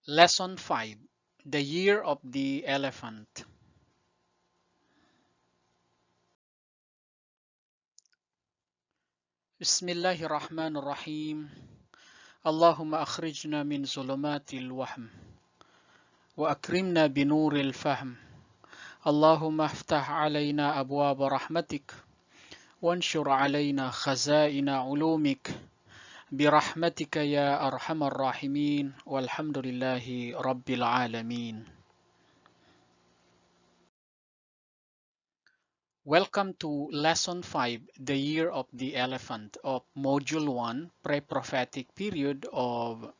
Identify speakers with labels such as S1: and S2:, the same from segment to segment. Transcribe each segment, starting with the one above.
S1: Lesson 5. The Year of the Elephant. Bismillahir Rahmanir Rahim. Allahumma akhrijna min zulumatil wahm wa akrimna binuril fahm. Allahumma aftah alayna abwaba rahmatik wanshur alayna khazaina ulumik birahmatika ya arhamar rahimin walhamdulillahi rabbil alamin. Welcome to Lesson 5, The Year of the Elephant of Module 1, Pre-Prophetic Period of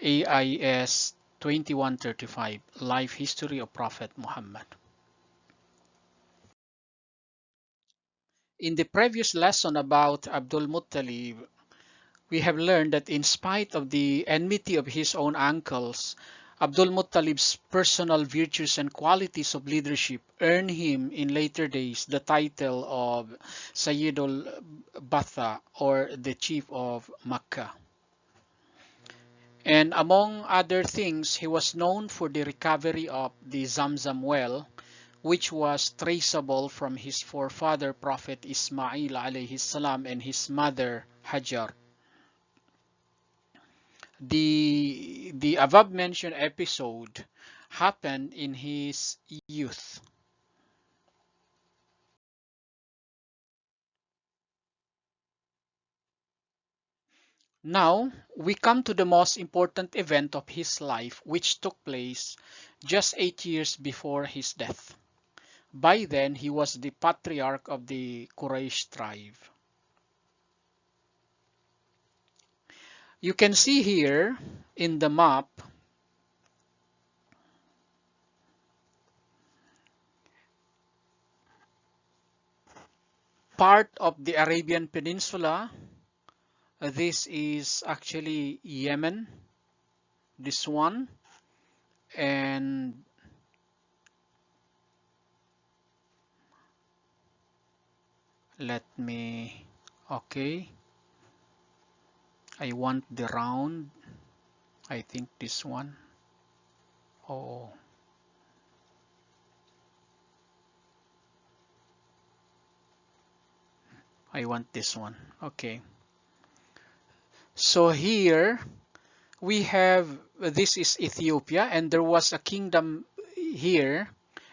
S1: AIS 2135, Life History of Prophet Muhammad. In the previous lesson about Abdul-Muttalib, we have learned that in spite of the enmity of his own uncles, Abdul-Muttalib's personal virtues and qualities of leadership earned him in later days the title of Sayyidul Batha, or the Chief of Makkah. And among other things, he was known for the recovery of the Zamzam well, which was traceable from his forefather Prophet Ismail alayhi salam and his mother Hajar. The above mentioned episode happened in his youth. Now we come to the most important event of his life, which took place just 8 years before his death. By then he was the patriarch of the Quraysh tribe. You can see here in the map part of the Arabian Peninsula. This is actually Yemen, this one, and okay, I want the round, I think this one. Oh, I want this one. Okay, so here we have, this is Ethiopia, and there was a kingdom here,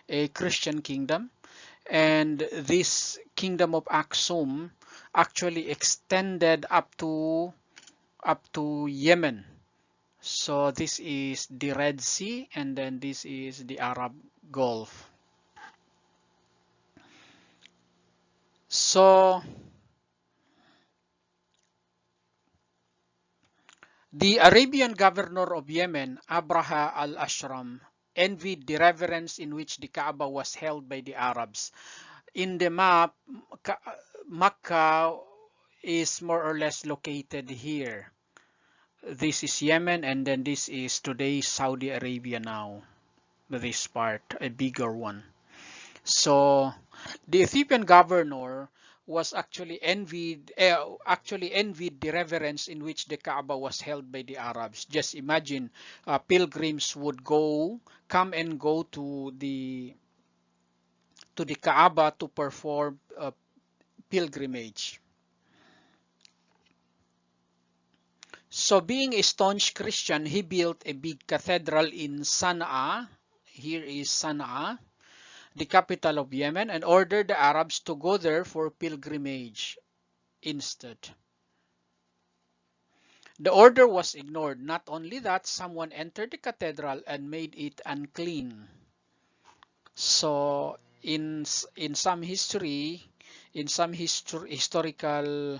S1: a Christian kingdom, and this kingdom of Aksum actually extended up to Yemen. So this is the Red Sea, and then this is the Arab Gulf. So the Arabian governor of Yemen, Abraha al-Ashram, envied the reverence in which the Kaaba was held by the Arabs. In the map, Makkah is more or less located here. This is Yemen, and then this is today's Saudi Arabia now. This part, a bigger one. So the Ethiopian governor was actually envied the reverence in which the Kaaba was held by the Arabs. Just imagine, pilgrims would come and go to the Kaaba to perform pilgrimage. So being a staunch Christian, he built a big cathedral in Sana'a. Here is Sana'a, the capital of Yemen, and ordered the Arabs to go there for pilgrimage instead. The order was ignored. Not only that, someone entered the cathedral and made it unclean. So in some historical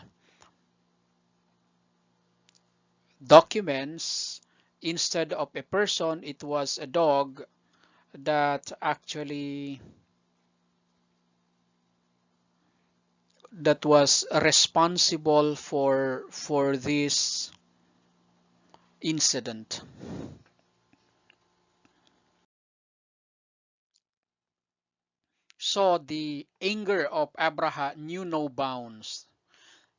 S1: documents, instead of a person, it was a dog that was responsible for this incident. So the anger of Abraha knew no bounds.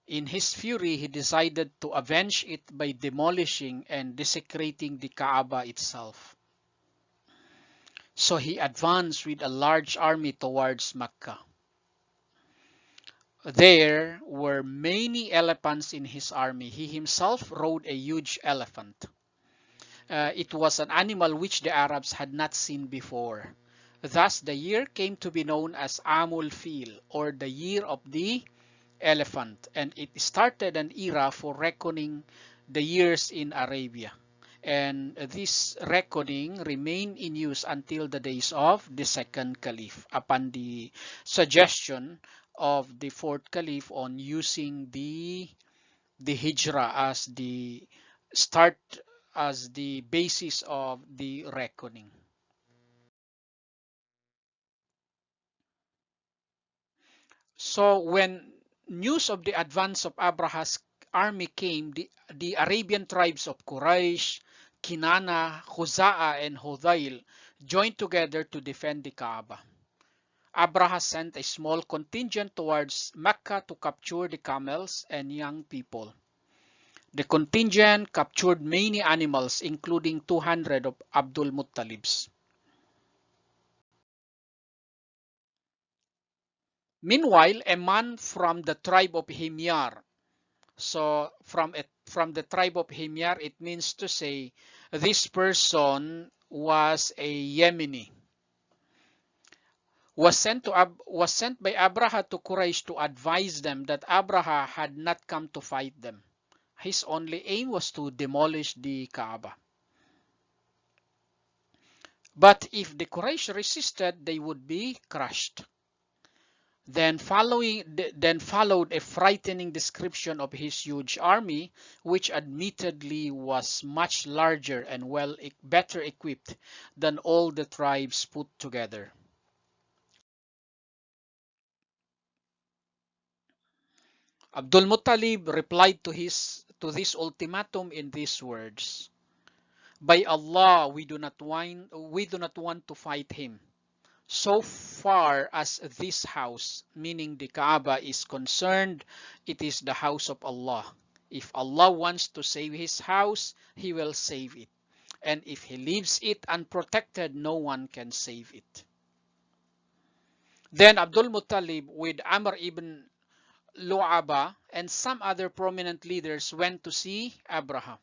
S1: In his fury, he decided to avenge it by demolishing and desecrating the Kaaba itself. So he advanced with a large army towards Mecca. There were many elephants in his army. He himself rode a huge elephant. It was an animal which the Arabs had not seen before. Thus, the year came to be known as al-fīl, or the year of the elephant, and it started an era for reckoning the years in Arabia. And this reckoning remained in use until the days of the second caliph, upon the suggestion of the fourth caliph on using the hijrah as the start, as the basis of the reckoning. So when news of the advance of Abraha's army came, the Arabian tribes of Quraysh, Kinana, Khuza'a, and Hudayl joined together to defend the Kaaba. Abraha sent a small contingent towards Mecca to capture the camels and young people. The contingent captured many animals, including 200 of Abdul-Muttalib's. Meanwhile, a man from the tribe of Himyar, so from the tribe of Himyar, it means to say this person was a Yemeni, was sent by Abraha to Quraysh to advise them that Abraha had not come to fight them. His only aim was to demolish the Kaaba. But if the Quraysh resisted, they would be crushed. Then followed a frightening description of his huge army, which admittedly was much larger and better equipped than all the tribes put together. Abdul-Muttalib replied to this ultimatum in these words: "By Allah, we do not want to fight him. So far as this house," meaning the Kaaba, "is concerned, it is the house of Allah. If Allah wants to save his house, he will save it. And if he leaves it unprotected, no one can save it." Then Abdul-Muttalib with Amr ibn Lu'aba and some other prominent leaders went to see Abraha.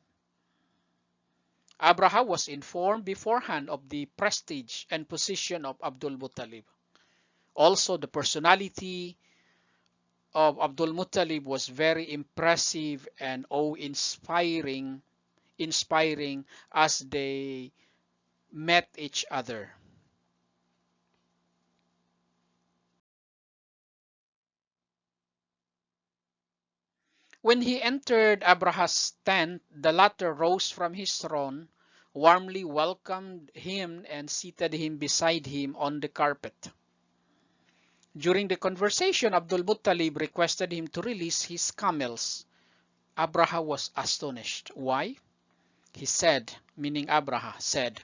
S1: Abraha was informed beforehand of the prestige and position of Abdul-Muttalib. Also, the personality of Abdul-Muttalib was very impressive and awe-inspiring as they met each other. When he entered Abraha's tent, the latter rose from his throne, warmly welcomed him, and seated him beside him on the carpet. During the conversation, Abdul-Muttalib requested him to release his camels. Abraha was astonished. Why? He said, meaning Abraha said,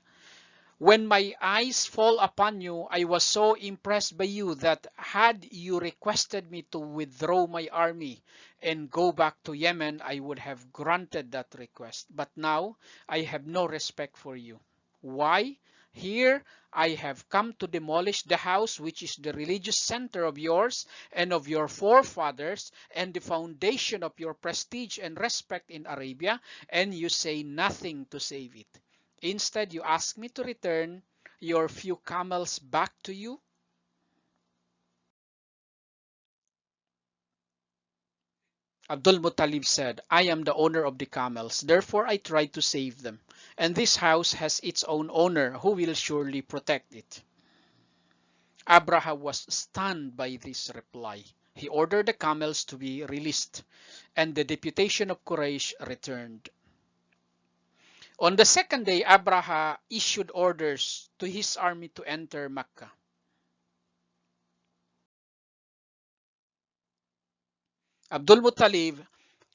S1: "When my eyes fall upon you, I was so impressed by you that had you requested me to withdraw my army and go back to Yemen, I would have granted that request. But now I have no respect for you. Why? Here I have come to demolish the house which is the religious center of yours and of your forefathers and the foundation of your prestige and respect in Arabia, and you say nothing to save it. Instead, you ask me to return your few camels back to you?" Abdul-Muttalib said, "I am the owner of the camels, therefore I try to save them, and this house has its own owner who will surely protect it." Abraha was stunned by this reply. He ordered the camels to be released, and the deputation of Quraysh returned. On the second day, Abraha issued orders to his army to enter Mecca. Abdul-Muttalib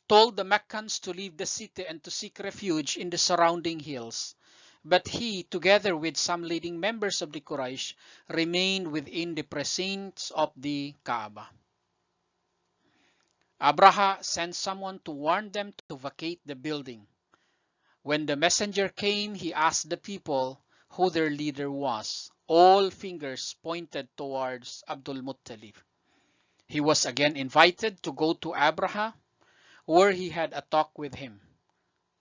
S1: told the Meccans to leave the city and to seek refuge in the surrounding hills. But he, together with some leading members of the Quraysh, remained within the precincts of the Kaaba. Abraha sent someone to warn them to vacate the building. When the messenger came, he asked the people who their leader was. All fingers pointed towards Abdul-Muttalib. He was again invited to go to Abraha, where he had a talk with him.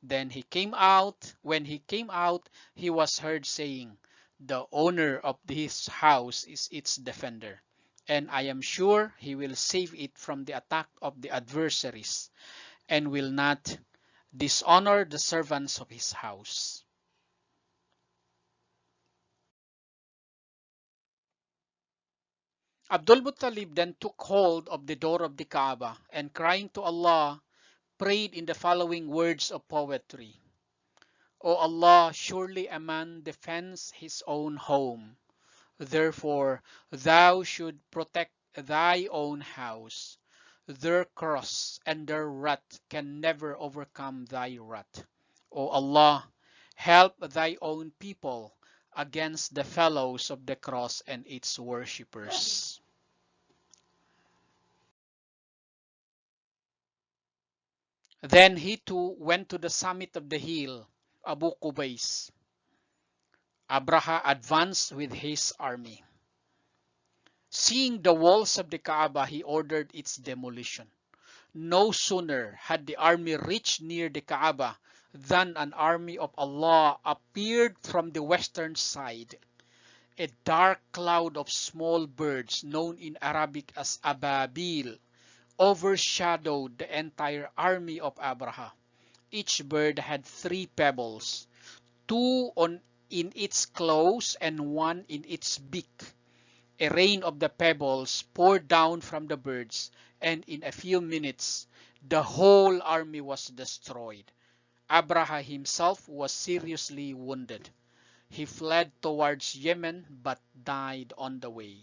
S1: Then he came out. When he came out, he was heard saying, "The owner of this house is its defender, and I am sure he will save it from the attack of the adversaries, and will not dishonor the servants of his house." Abdul-Muttalib then took hold of the door of the Kaaba and, crying to Allah, prayed in the following words of poetry: "O Allah, surely a man defends his own home. Therefore, thou should protect thy own house. Their cross and their wrath can never overcome thy wrath. O Allah, help thy own people against the fellows of the cross and its worshippers." Then he too went to the summit of the hill, Abu Qubais. Abraha advanced with his army. Seeing the walls of the Kaaba, he ordered its demolition. No sooner had the army reached near the Kaaba than an army of Allah appeared from the western side. A dark cloud of small birds, known in Arabic as Ababil, overshadowed the entire army of Abraha. Each bird had 3 pebbles, 2 in its claws and 1 in its beak. A rain of the pebbles poured down from the birds, and in a few minutes the whole army was destroyed. Abraha himself was seriously wounded. He fled towards Yemen but died on the way.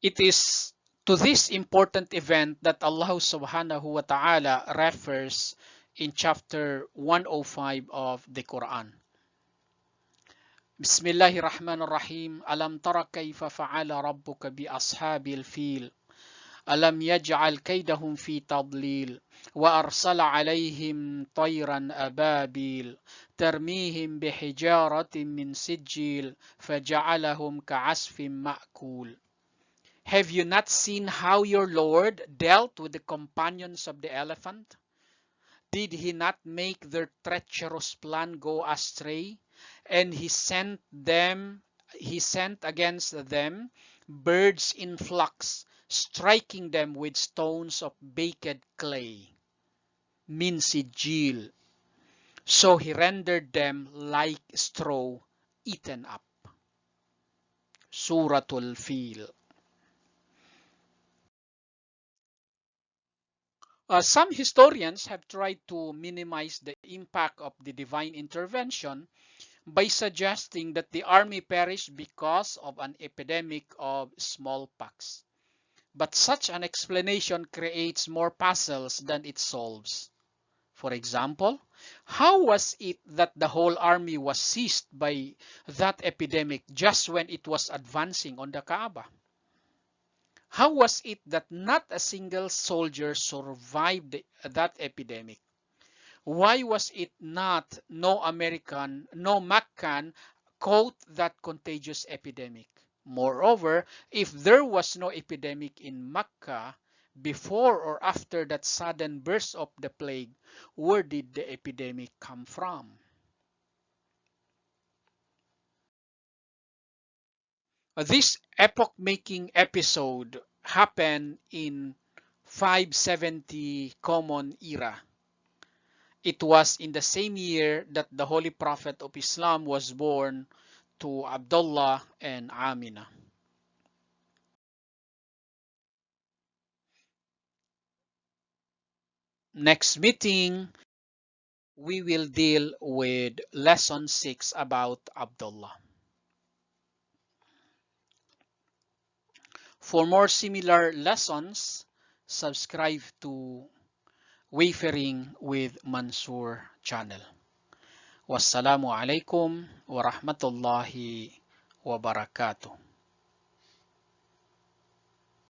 S1: It is to this important event that Allah subhanahu wa ta'ala refers in chapter 105 of the Quran. Bismillahir Rahmanir Rahim. Alam tara kayfa fa'ala rabbuka bi ashabil fil. Alam yaj'al kaydahum fi tadlil. Wa arsala alayhim tayran ababil. Tarmihim bihijaratin min sijil. Faja'alahum ka'asfin ma'kul. Have you not seen how your Lord dealt with the companions of the elephant? Did he not make their treacherous plan go astray? And he sent against them birds in flocks, striking them with stones of baked clay, min sijil. So he rendered them like straw eaten up. Suratul Fil. Some historians have tried to minimize the impact of the divine intervention by suggesting that the army perished because of an epidemic of smallpox. But such an explanation creates more puzzles than it solves. For example, how was it that the whole army was seized by that epidemic just when it was advancing on the Kaaba? How was it that not a single soldier survived that epidemic? Why was it not no Meccan caught that contagious epidemic? Moreover, if there was no epidemic in Makkah before or after that sudden burst of the plague, where did the epidemic come from? This epoch-making episode happened in 570 Common Era. It was in the same year that the Holy Prophet of Islam was born to Abdullah and Amina. Next meeting, we will deal with lesson 6 about Abdullah. For more similar lessons, subscribe to Wayfaring with Mansoor channel. Wassalamu alaikum wa rahmatullahi wa barakatuh.